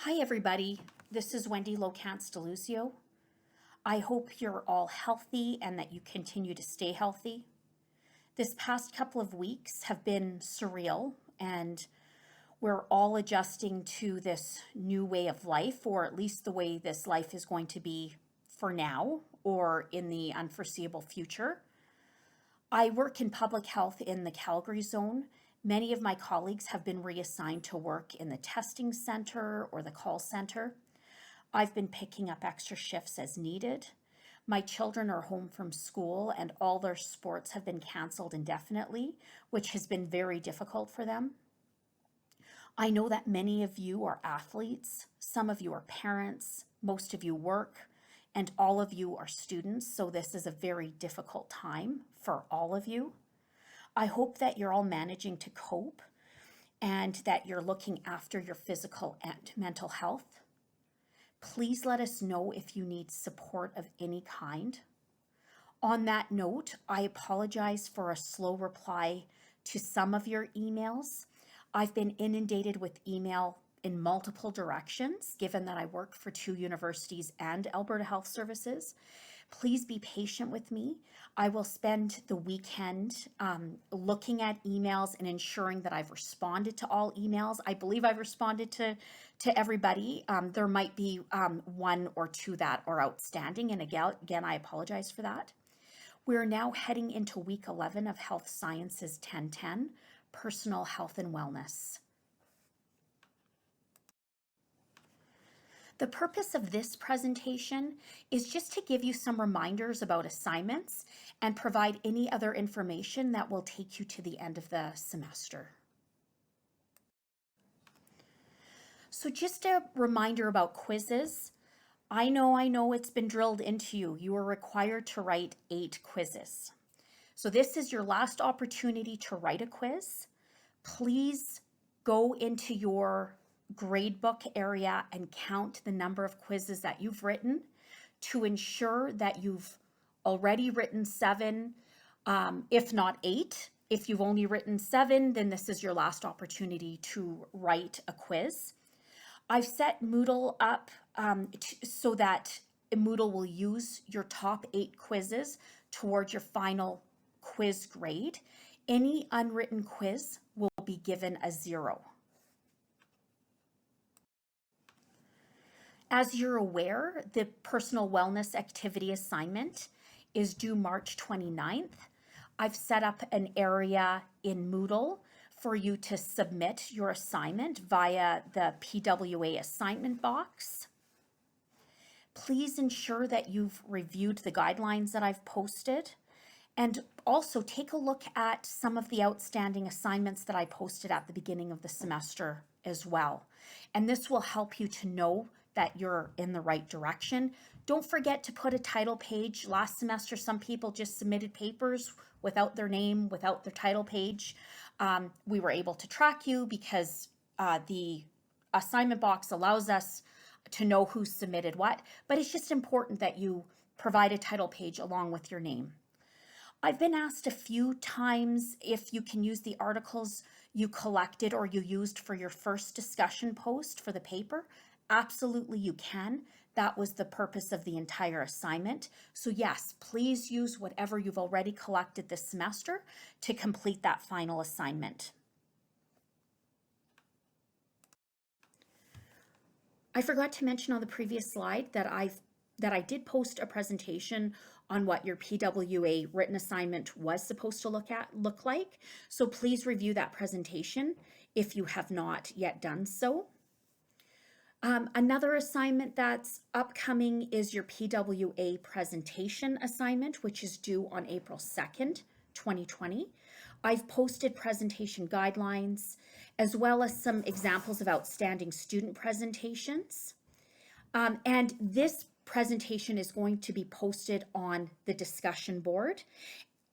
Hi everybody, this is Wendy Lokanc-Diluzio. I hope you're all healthy and that you continue to stay healthy. This past couple of weeks have been surreal and we're all adjusting to this new way of life, or at least the way this life is going to be for now or in the unforeseeable future. I work in public health in the Calgary zone. Many of my colleagues have been reassigned to work in the testing center or the call center. I've been picking up extra shifts as needed. My children are home from school and all their sports have been canceled indefinitely, which has been very difficult for them. I know that many of you are athletes, some of you are parents, most of you work, and all of you are students, so this is a very difficult time for all of you. I hope that you're all managing to cope and that you're looking after your physical and mental health. Please let us know if you need support of any kind. On that note, I apologize for a slow reply to some of your emails. I've been inundated with email in multiple directions, given that I work for 2 universities and Alberta Health Services. Please be patient with me. I will spend the weekend looking at emails and ensuring that I've responded to all emails. I believe I've responded to everybody. There might be 1 or 2 that are outstanding, and again, I apologize for that. We're now heading into week 11 of Health Sciences 1010, Personal Health and Wellness. The purpose of this presentation is just to give you some reminders about assignments and provide any other information that will take you to the end of the semester. So just a reminder about quizzes. I know it's been drilled into you. You are required to write 8 quizzes. So this is your last opportunity to write a quiz. Please go into your gradebook area and count the number of quizzes that you've written to ensure that you've already written 7, if not 8. If you've only written 7, then this is your last opportunity to write a quiz. I've set Moodle up so that Moodle will use your top 8 quizzes towards your final quiz grade. Any unwritten quiz will be given a 0. As you're aware, the personal wellness activity assignment is due March 29th. I've set up an area in Moodle for you to submit your assignment via the PWA assignment box. Please ensure that you've reviewed the guidelines that I've posted, and also take a look at some of the outstanding assignments that I posted at the beginning of the semester as well. And this will help you to know that you're in the right direction. Don't forget to put a title page. Last semester, some people just submitted papers without their name, without their title page. We were able to track you because the assignment box allows us to know who submitted what, but it's just important that you provide a title page along with your name. I've been asked a few times if you can use the articles you collected or you used for your first discussion post for the paper. Absolutely you can. That was the purpose of the entire assignment. So yes, please use whatever you've already collected this semester to complete that final assignment. I forgot to mention on the previous slide that I did post a presentation on what your PWA written assignment was supposed to look like. So please review that presentation if you have not yet done so. Another assignment that's upcoming is your PWA presentation assignment, which is due on April 2nd, 2020. I've posted presentation guidelines as well as some examples of outstanding student presentations. And this presentation is going to be posted on the discussion board,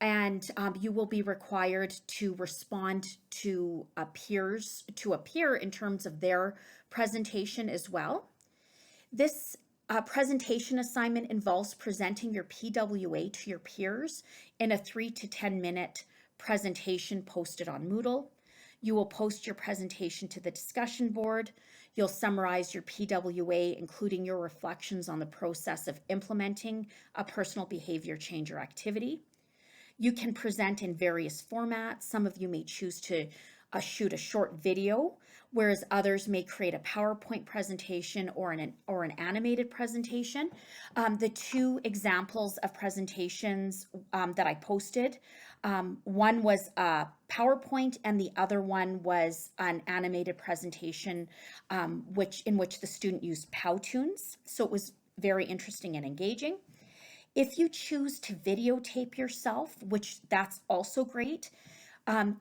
and you will be required to respond to peers to appear in terms of their presentation as well. This presentation assignment involves presenting your PWA to your peers in a 3 to 10 minute presentation posted on Moodle. You will post your presentation to the discussion board. You'll summarize your PWA, including your reflections on the process of implementing a personal behavior change or activity. You can present in various formats. Some of you may choose to shoot a short video, whereas others may create a PowerPoint presentation or an animated presentation. The two examples of presentations that I posted, one was a PowerPoint and the other one was an animated presentation in which the student used Powtoons. So it was very interesting and engaging. If you choose to videotape yourself, which that's also great,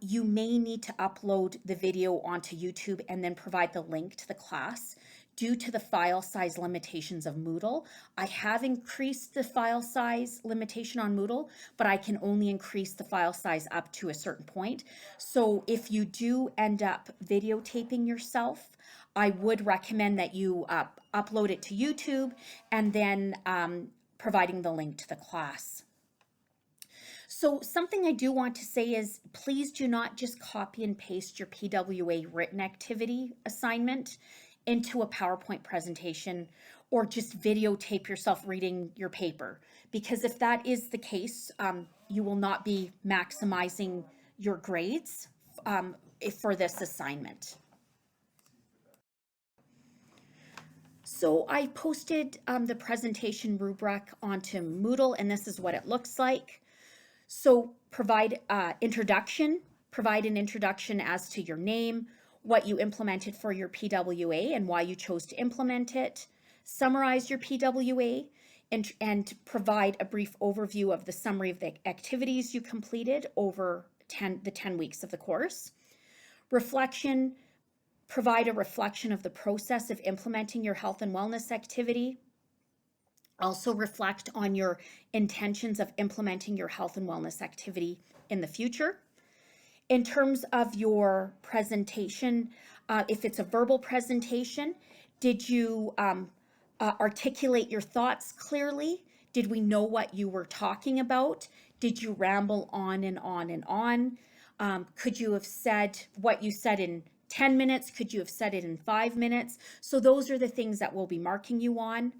you may need to upload the video onto YouTube and then provide the link to the class. Due to the file size limitations of Moodle, I have increased the file size limitation on Moodle, but I can only increase the file size up to a certain point. So if you do end up videotaping yourself, I would recommend that you upload it to YouTube and then providing the link to the class. So something I do want to say is please do not just copy and paste your PWA written activity assignment into a PowerPoint presentation or just videotape yourself reading your paper, because if that is the case, you will not be maximizing your grades for this assignment. So I posted the presentation rubric onto Moodle, and this is what it looks like. So provide an introduction as to your name, what you implemented for your PWA and why you chose to implement it. Summarize your PWA and provide a brief overview of the summary of the activities you completed over the 10 weeks of the course. Reflection. Provide a reflection of the process of implementing your health and wellness activity. Also reflect on your intentions of implementing your health and wellness activity in the future. In terms of your presentation, if it's a verbal presentation, did you articulate your thoughts clearly? Did we know what you were talking about? Did you ramble on and on and on? Could you have said what you said in 10 minutes? Could you have said it in 5 minutes? So those are the things that we'll be marking you on.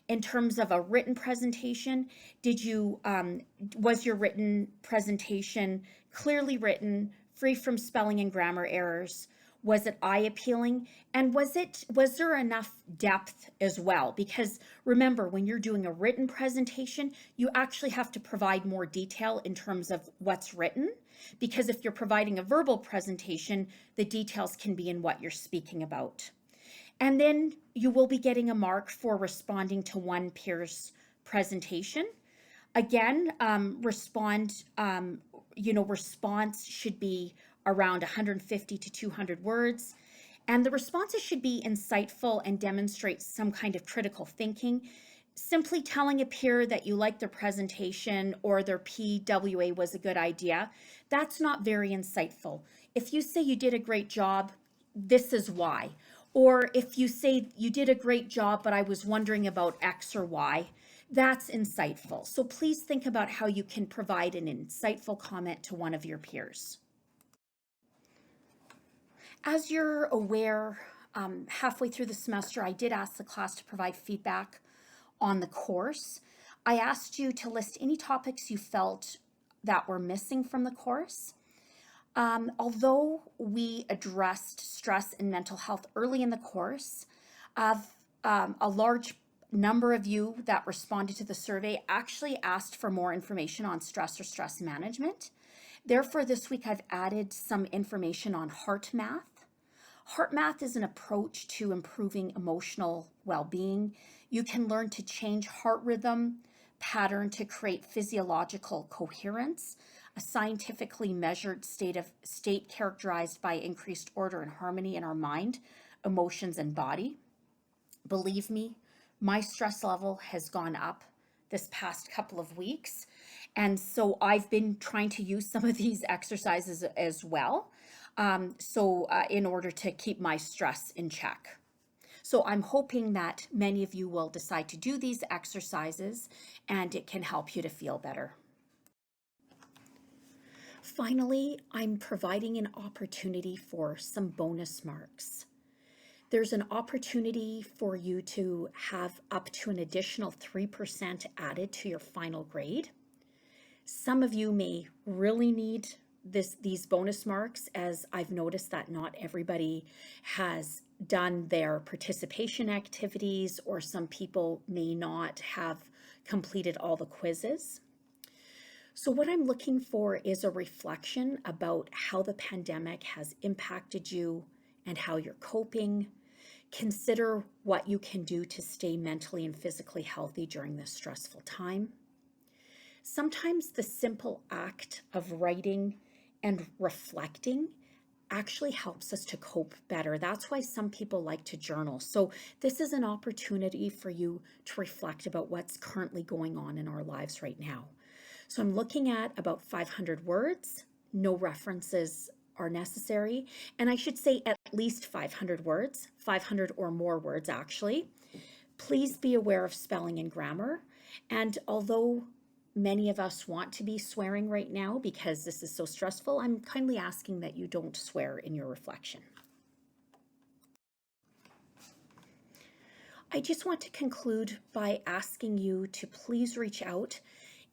In terms of a written presentation, was your written presentation clearly written, free from spelling and grammar errors? Was it eye-appealing? And was there enough depth as well? Because remember, when you're doing a written presentation, you actually have to provide more detail in terms of what's written. Because if you're providing a verbal presentation, the details can be in what you're speaking about. And then you will be getting a mark for responding to one peer's presentation. Again, response should be around 150 to 200 words. And the responses should be insightful and demonstrate some kind of critical thinking. Simply telling a peer that you like their presentation or their PWA was a good idea, that's not very insightful. If you say you did a great job, this is why. Or if you say you did a great job, but I was wondering about X or Y, that's insightful. So please think about how you can provide an insightful comment to one of your peers. As you're aware, halfway through the semester, I did ask the class to provide feedback on the course. I asked you to list any topics you felt that were missing from the course. Although we addressed stress and mental health early in the course, a large number of you that responded to the survey actually asked for more information on stress or stress management. Therefore, this week I've added some information on heart math. Heart math is an approach to improving emotional well-being. You can learn to change heart rhythm pattern to create physiological coherence, a scientifically measured state characterized by increased order and harmony in our mind, emotions, and body. Believe me, my stress level has gone up this past couple of weeks. And so I've been trying to use some of these exercises as well. In order to keep my stress in check. So I'm hoping that many of you will decide to do these exercises and it can help you to feel better. Finally, I'm providing an opportunity for some bonus marks. There's an opportunity for you to have up to an additional 3% added to your final grade. Some of you may really need these bonus marks, as I've noticed that not everybody has done their participation activities, or some people may not have completed all the quizzes. So what I'm looking for is a reflection about how the pandemic has impacted you and how you're coping. Consider what you can do to stay mentally and physically healthy during this stressful time. Sometimes the simple act of writing and reflecting actually helps us to cope better. That's why some people like to journal. So this is an opportunity for you to reflect about what's currently going on in our lives right now. So I'm looking at about 500 words. No references are necessary. And I should say at least 500 words, 500 or more words actually. Please be aware of spelling and grammar. And although many of us want to be swearing right now because this is so stressful, I'm kindly asking that you don't swear in your reflection. I just want to conclude by asking you to please reach out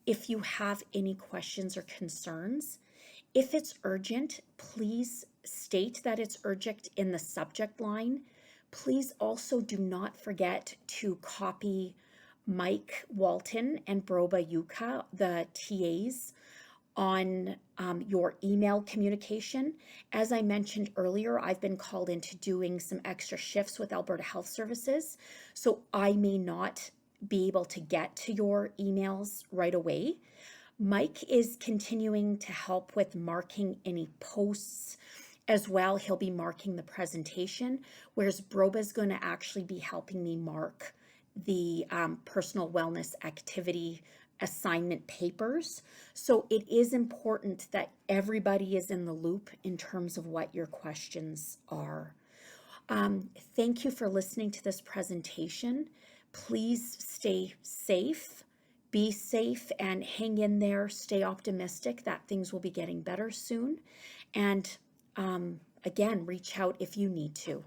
if you have any questions or concerns. If it's urgent, please state that it's urgent in the subject line. Please also do not forget to copy Mike Walton and Broba Yuka, the TAs, on your email communication. As I mentioned earlier, I've been called into doing some extra shifts with Alberta Health Services, so I may not be able to get to your emails right away. Mike is continuing to help with marking any posts as well. He'll be marking the presentation, whereas Broba is going to actually be helping me mark the personal wellness activity assignment papers. So it is important that everybody is in the loop in terms of what your questions are. Thank you for listening to this presentation. Please stay safe, be safe, and hang in there. Stay optimistic that things will be getting better soon. And again, reach out if you need to.